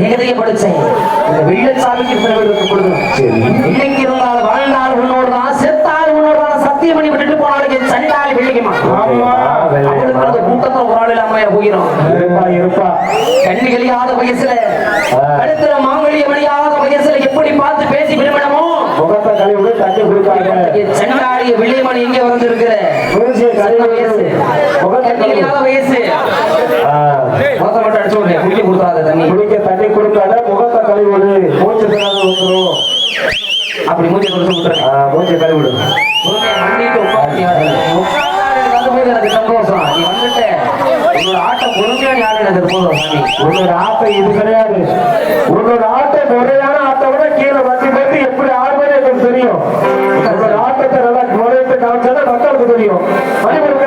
ஏகதைய படிச்சேன் இந்த வெள்ளச்சாமிக்கு பிறகு கொடுத்து இன்னைக்கு இருந்தால் வாழ்ந்தால் உன்னோடு தான் செத்தால் உன்னோடு தான் சத்தியம் பண்ணி விட்டுட்டு போனாலும் சண்டாளி வெள்ளிக்குமா அவளுக்கு அந்த கூட்டத்தில் ஒரு ஆள் இல்லாம போகிறோம் கண்ணி கழியாத வயசுல அடுத்த மாங்கலிய மணியாத வயசுல எப்படி பார்த்து பேசி விடுமனமோ முகத்தை கழிவு தண்ணி கொடுக்காங்க சண்டாளிய வெள்ளியமணி எங்க வந்திருக்கிற வயசு கண்ணி கழியாத வயசு முகத்தை மட்டும் அடிச்சு விடுறேன் குடிக்க கொடுத்தாத தண்ணி குடிக்க தண்ணி கொடுக்காத முகத்தை கழிவுடு மூச்சு திறந்து வந்துடும் அப்படி மூச்சு கொடுத்து விட்டுறேன் மூச்சு கழிவுடு எனக்கு சந்தோஷம் நீ வந்துட்ட உன்னோட ஆட்டம் பொறுமையா நீ ஆடு எனக்கு போதும் உன்னோட ஆட்டம் இது கிடையாது உன்னோட ஆட்டம் முறையான ஆட்டை விட கீழே வண்டி போட்டு எப்படி ஆடுவது எனக்கு தெரியும் உன்னோட ஆட்டத்தை நல்லா முறையிட்டு காமிச்சா மக்களுக்கு தெரியும் மணி கொடுக்க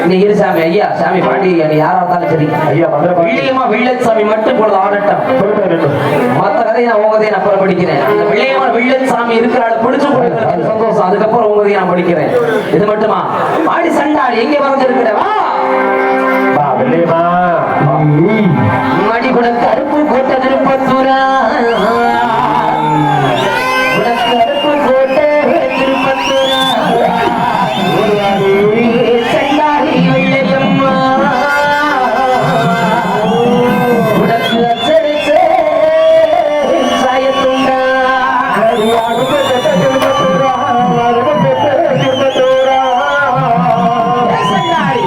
நீ இரு சாமி ஐயா சாமி பாண்டி நீ யாரா இருந்தாலும் சரி ஐயா வெள்ளியம்மா வெள்ளச்சாமி மட்டும் பொழுது ஆடட்டும் மத்த கதையை நான் உங்கதையை நான் அப்புறம் படிக்கிறேன் அந்த வெள்ளியம்மா வெள்ளச்சாமி இருக்கிறாள் பிடிச்சு கொடுக்கிறது சந்தோஷம் அதுக்கப்புறம் உங்கதையை நான் படிக்கிறேன் இது மட்டுமா ஆடி சண்டாளி எங்கே வந்து இருக்கிற வா வெள்ளியம்மா மடி கூட கருப்பு கோட்ட திருப்பத்தூரா கருப்பு கோட்ட திருப்பத்தூரா சண்டாளி வெள்ளையம்மா உனக்கு அச்சரிச்சே சாயத்துண்டா சண்டாளி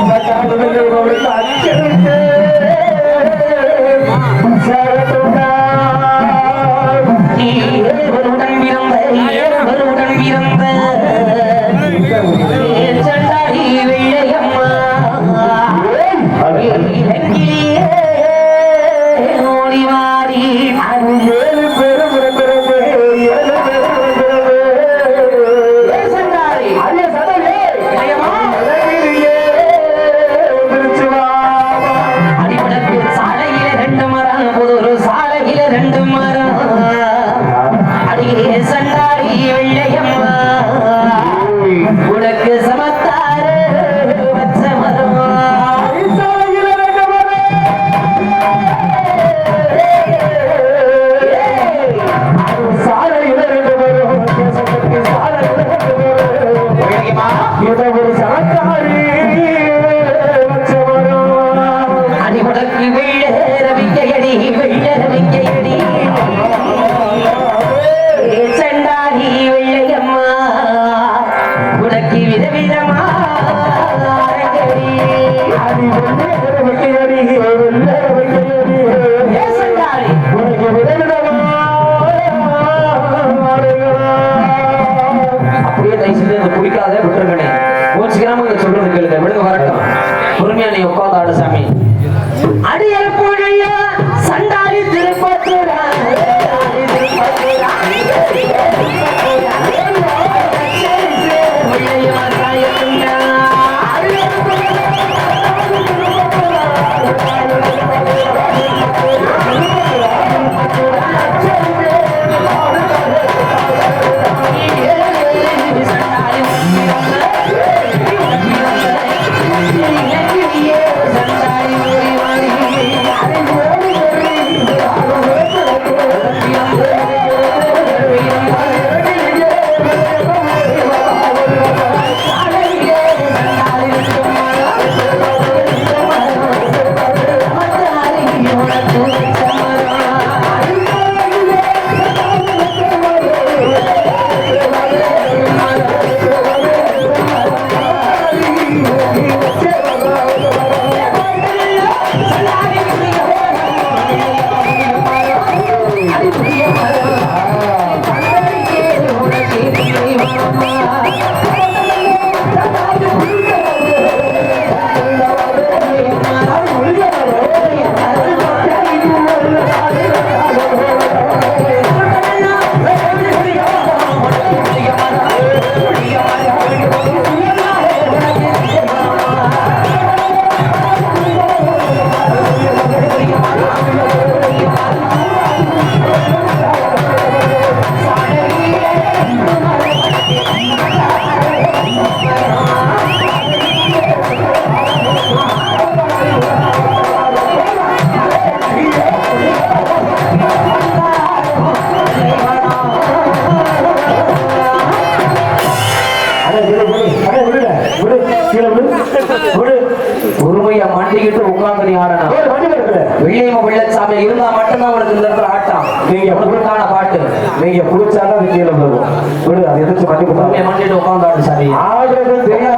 மட்டும்தான் உனக்கு இந்த இடத்துல ஆட்டம். நீங்க உனக்கான பாட்டு. நீங்க புடிச்சாலும் அது கீழே விழுகும். விடு, அதை எதிர்த்து மாட்டி போட்டாங்க. மண்டிட்டு உட்காந்தாடு சாமி. ஆடுறது தெரியாத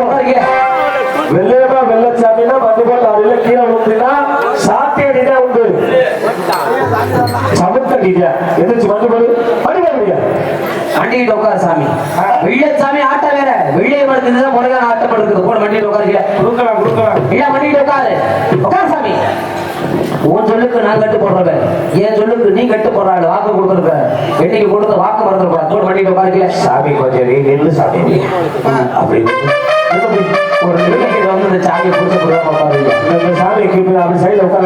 வெள்ளையமா வெள்ளச்சாமினா மண்டி போட்டு அடியில கீழே விழுந்துனா சாத்தி அடிதான் உண்டு. சமுத்த அடியா எதிர்த்து மாட்டி போடு அடிக்க மண்டிட்டு உட்காரு சாமி. வெள்ளச்சாமி ஆட்டம் வேற. வெள்ளைய மடத்துதான் முறையான ஆட்டம் இருக்குது. போட மண்டிட்டு உட்காரு. கொடுக்கலாம் இல்ல மண்டிட்டு உட்காரு. உட்காரு சாமி. உன் சொல்லுக்கு நான் கட்டு போடுறேன், என் சொல்லுக்கு நீ கட்டு போடுறாள். வாக்கு கொடுத்துருக்க, என்னைக்கு கொடுத்த வாக்கு மறந்துருப்பா. தோடு பண்ணிட்டு உட்காருக்கல சாமி கொஞ்சம் நெல்லு சாமி அப்படி ஒரு நிலைக்கு வந்து இந்த சாமியை புடிச்ச போடுவாங்க உட்காருங்க. இந்த சாமிக்கு அப்படி சைடில் உட்கார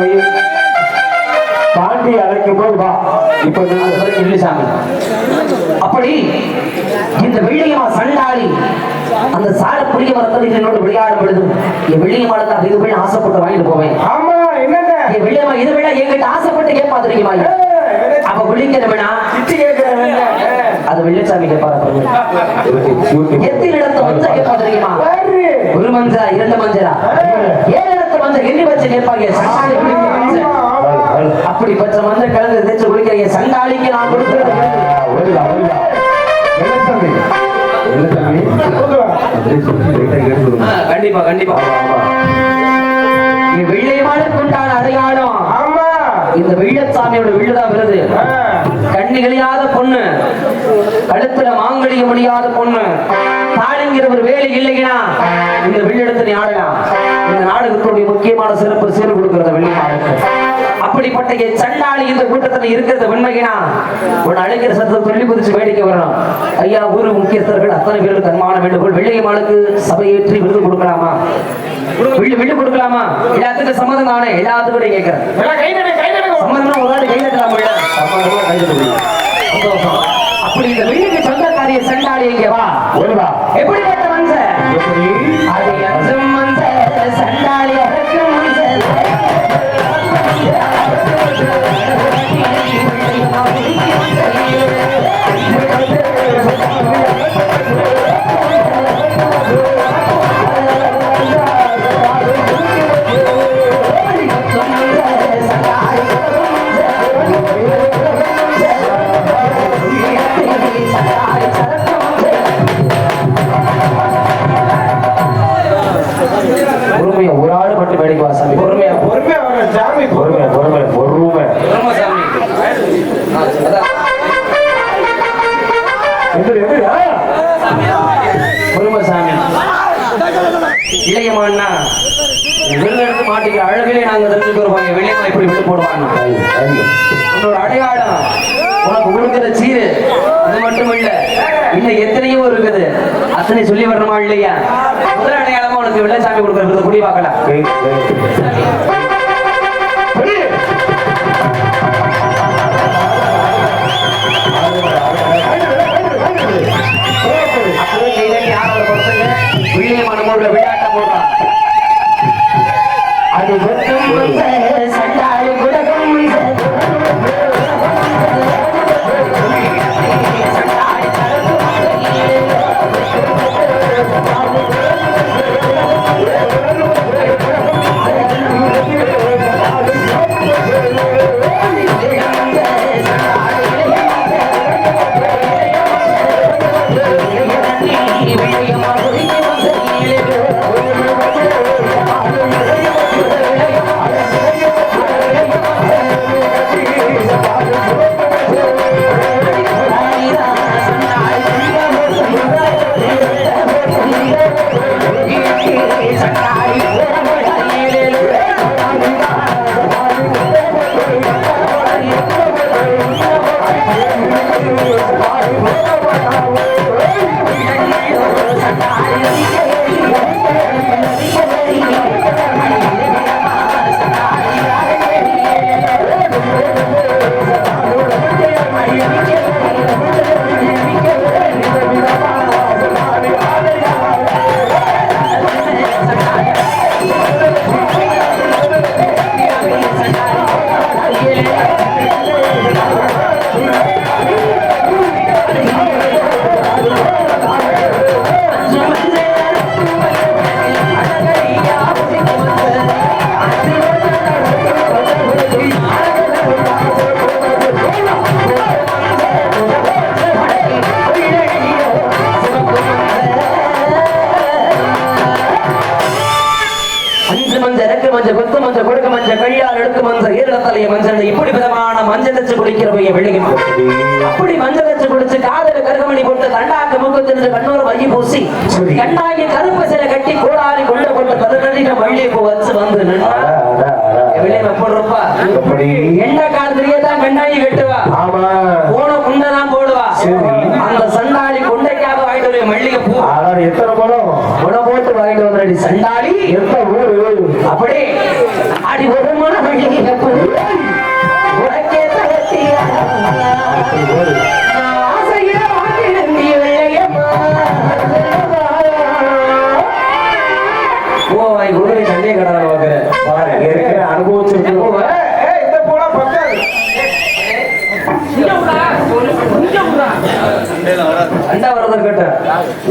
பாண்டி அழைக்கும் போது வா. இப்ப இல்லை சாமி. அப்படி இந்த வெள்ளியம்மா சண்டாளி அந்த சார புரிய மரத்தில் என்னோட விளையாடும் பொழுது என் வெள்ளியம்மாளுக்கு இது போய் ஆசைப்பட்டு வாங்கிட்டு போவேன். ஆமா என்னங்க என் வெள்ளியம்மா இது விட என்கிட்ட ஆசைப்பட்டு கேட்பா தெரியுமா? அப்ப விழிக்கிற வேணா அது வெள்ளச்சாமி கேட்பாரு. எத்தனை இடத்த வந்து கேட்பா தெரியுமா? ஒரு மஞ்சா, இரண்டு மஞ்சளா, 7 இடத்த மஞ்சள் எண்ணி வச்சு கேட்பாங்க. சண்டாளி அப்படிப்பட்ட மஞ்சள் கிழங்கு தேய்ச்சி குடிக்கிற சண்டாளிக்கு நான் கொடுக்கிறது கண்டிப்பா கண்டிப்பா. வெள்ளையம்மாளுக்கு உண்டான அடையாளம் இந்த வெள்ளச்சாமியோட வில்லுதான் வருது. கண்ணி கழியாத பொண்ணு, கழுத்துல மாங்கடிக்க முடியாத பொண்ணு, தாளிங்கிற ஒரு வேலை இல்லைன்னா இந்த வெள்ளெடுத்து நீ ஆடலாம். இந்த நாடகத்துடைய முக்கியமான சிறப்பு சீர் கொடுக்கிறது வெள்ளியம்மாளுக்கு. அப்படிப்பட்ட சண்டாளி இந்த கூட்டத்தில் இருக்கிறது உண்மையா? ஒரு அழைக்கிற சத்தத்தை சொல்லி குதிச்சு வேடிக்கை வரணும். ஐயா, ஊரு முக்கியஸ்தர்கள் அத்தனை பேருக்கு தன்மான வேண்டுகோள். வெள்ளியம்மாளுக்கு சபையேற்றி விருது கொடுக்கலாமா? வில்லு கொடுக்கலாமா? எல்லாத்துக்கும் சம்மதம் தானே? எல்லாத்துக்கும் கேட்கிறேன். சம்மதம் ஒரு ஆள் கை தட்டலாம். அப்படி இந்த வீட்டுக்கு சொந்தக்காரிய சண்டாளி இங்க வா. எப்படிப்பட்ட மனுஷன் அது? அஞ்சம் மனுஷன் சண்டாளி அறக்கும் மனுஷன். ஒரு ஆளு மட்டும் வேடிக்கை வாசாமி. பொறுமையா பொறுமையா சாமி பொறுமை பொறுமை பொறுமை பொறுமை சாமி. இளையமான்னா விருந்தெடுத்து மாட்டிக்கிற அழகிலே நாங்க தெரிஞ்சுட்டு வருவாங்க. வெள்ளையம்மா இப்படி விட்டு போடுவாங்க. உன்னோட அடையாளம் உனக்கு கொடுக்கிற சீரு அது மட்டும் இல்ல, இன்னும் எத்தனையோ இருக்குது. அத்தனை சொல்லி வரணுமா இல்லையா? முதல் அடையாளமா உனக்கு வெள்ளச்சாமி கொடுக்கறது குடி பார்க்கலாம். வெள்ளியம்மா நம்மளோட விளையாட்ட போடுறான். அது சண்டாளி குடகம் சண்டாளி குளிக்கிற பையன் வெள்ளிக்குமா அப்படி மஞ்சள் வச்சு குடிச்சு காதல கருகமணி போட்டு தண்டாக்கு முகத்திலிருந்து கண்ணூர் மைய பூசி கண்ணாகி கருப்பு சிலை கட்டி கோடாரி கொண்டு போட்டு பதினடிக்க வள்ளி பூ வச்சு வந்து போடுறப்பா எந்த காலத்திலேயே தான் வெண்ணாயி கட்டுவா போன குண்டதான் போடுவா அந்த சண்டாளி கொண்டைக்காக வாங்கிட்டு வர மல்லிகை பூ எத்தனை படம் உணவு போட்டு வாங்கிட்டு வந்தடி சண்டாளி அப்படி அடி ஒரு மன மல்லிகை பூ உனக்கே தரத்தியா ஆசையில வாங்கினேன் நீ வெள்ளையம்மா ஓ குரு சண்டையை கடவுள் பார்க்கிறேன் அனுபவிச்சிருக்கேன்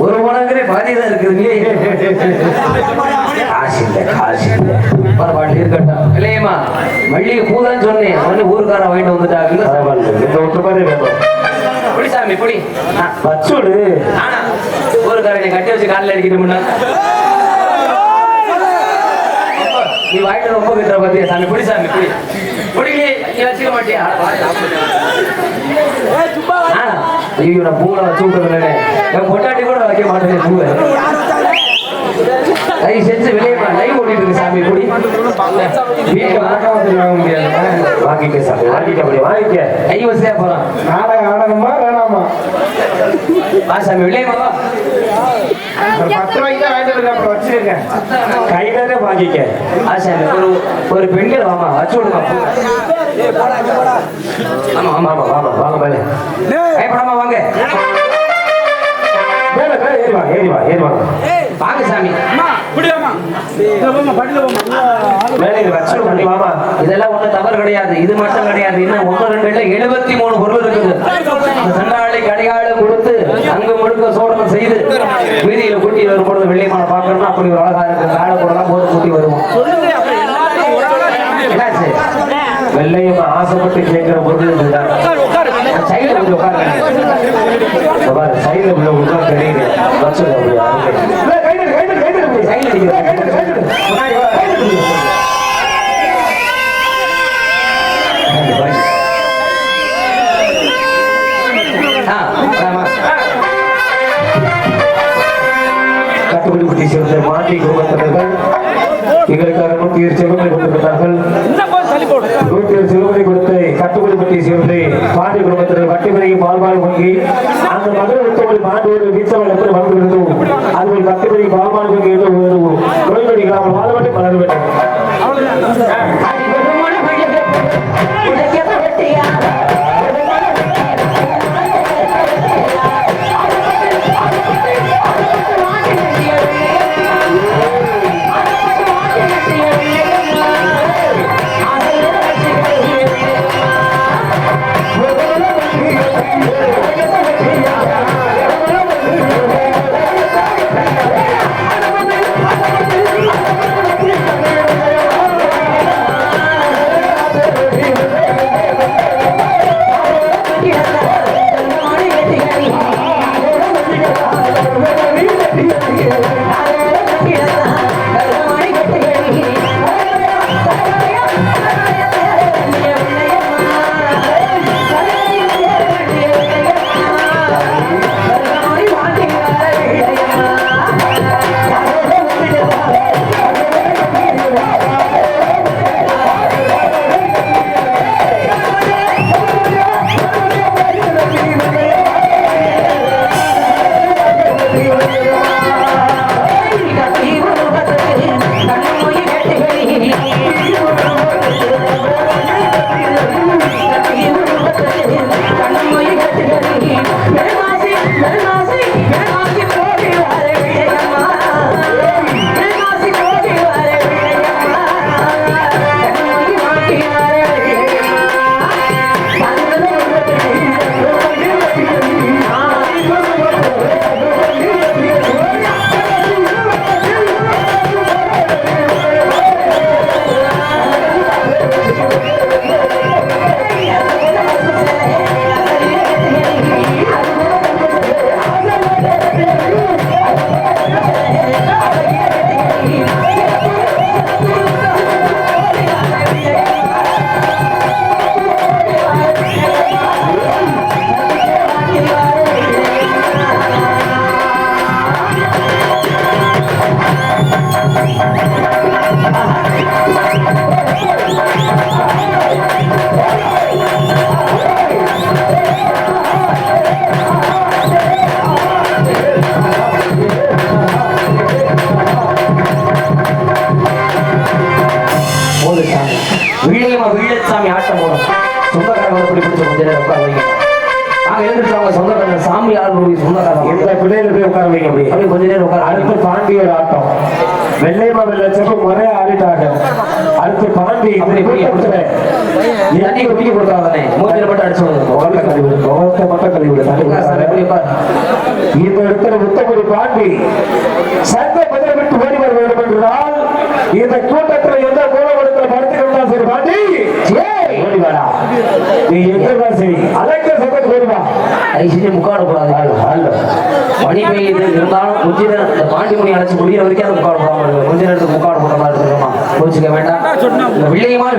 ஒரு மனங்கிற பாதிதான் இருக்குது இல்லையம்மா மல்லிகை பூதான் சொன்னேன் அவனு ஊருக்கார வாங்கிட்டு வந்துட்டாங்க புடிசாமி புடி வச்சுடு ஊருக்காரனை கட்டி வச்சு காலில் அடிக்கணும்னா நீ வாங்கிட்டு ரொம்ப கிட்ட பாத்தியா சாமி புடிசாமி புடி புடிக்கலையே நீ வச்சுக்க மாட்டியா ஐயோ நான் பூவை வச்சு விட்டுறேன் என் பொட்டாட்டி கூட வைக்க மாட்டேன் பூவை கை செஞ்சு வெளியேமா லைவ் ஓடிட்டு இருக்கு சாமி குடி வீட்டுல வாங்க முடியாது வாங்கிக்க சாமி வாங்கிக்க முடியும் வாங்கிக்க கை வசதியா போலாம் நாடகம் ஆடணுமா வேணாமா வா சாமி வெளியேமா 10 ரூபாய்க்கு வாங்கிட்டு வச்சிருக்கேன் கையிலே வாங்கிக்க சாமி ஒரு பெண்கள் வாமா வச்சு விடுமா ஆமா ஆமா ஆமா வாமா வாங்க மேல பயப்படாம வாங்க வாங்க சாமி இதெல்லாம் ஒண்ணு தவறு கிடையாது இது மட்டும் கிடையாது இன்னும் 1 2 73 பொருள் இருக்குது சண்டாளி கடையாளம் கொடுத்து அங்கு முழுக்க சோழனம் செய்து வீதியில கூட்டி வரும்பொழுது வெள்ளைமான பாக்கணும்னா அப்படி ஒரு அழகா இருக்கு காலை கூட போட்டு கூட்டி வருவோம் என்னாச்சு வெள்ளையம்மா ஆசைப்பட்டு கேட்கிற பொருள் இதுதான் சைடுல கொஞ்சம் உட்காருங்க சைடுல உட்கார் தெரியுது கட்டுப்படி சேர்ந்த மாட்டி குடும்பத்தினர்கள் எங்களுக்காக 107 செல்வங்களை கொடுத்திருக்கிறார்கள் 107 செல்வங்களை கொடுத்து கட்டுப்படி சேர்ந்து பாண்டி குடும்பத்தினர் வட்டிமனையை பால்பால் வாங்கி அந்த மதுரை உத்தவரை பாண்டோடு வீச்சவர்கள் எப்படி வந்து இருந்தோம் அதுபோல் வட்டிமனை பால்பால் வாங்கி நோய்நொடி கிராமம் வாழ வேண்டும் வளர வேண்டும் உட்கார வைங்க அப்படி. அப்படியே கொஞ்ச நேரம் உட்கார அடுத்து பாண்டியோட ஆட்டம். வெள்ளை மாவட்ட லட்சம் முறையா ஆடிட்டாங்க. அடுத்து பாண்டி அப்படி போய் கொடுத்துறேன். தண்ணி குடிக்க கொடுத்தாதானே மூஞ்சில மட்டும் அடிச்சு முகத்தை மட்டும் கழிவிடு. இந்த இடத்துல முத்தகுடி பாண்டி சந்த பதில் விட்டு ஓடி வர வேண்டும் என்றால் இந்த கூட்டத்தில் எந்த கோலவடத்தில் படுத்துக்கிட்டா சரி பாண்டி ஓடி வாடா. நீ எங்கதான் சரி அழைக்க சத்தத்துக்கு ஓடி வா. ஐசினே முக்காட கூடாது. மணி பெய்யுது இருந்தாலும் கொஞ்ச நேரம் இந்த பாண்டி மணி அழைச்சு முடிகிற வரைக்கும் அதை முக்காடு போடாம கொஞ்ச நேரத்துக்கு முக்காடு போட மாதிரி இருக்கணுமா கோச்சுக்க வேண்டாம். இந்த வெள்ளையமா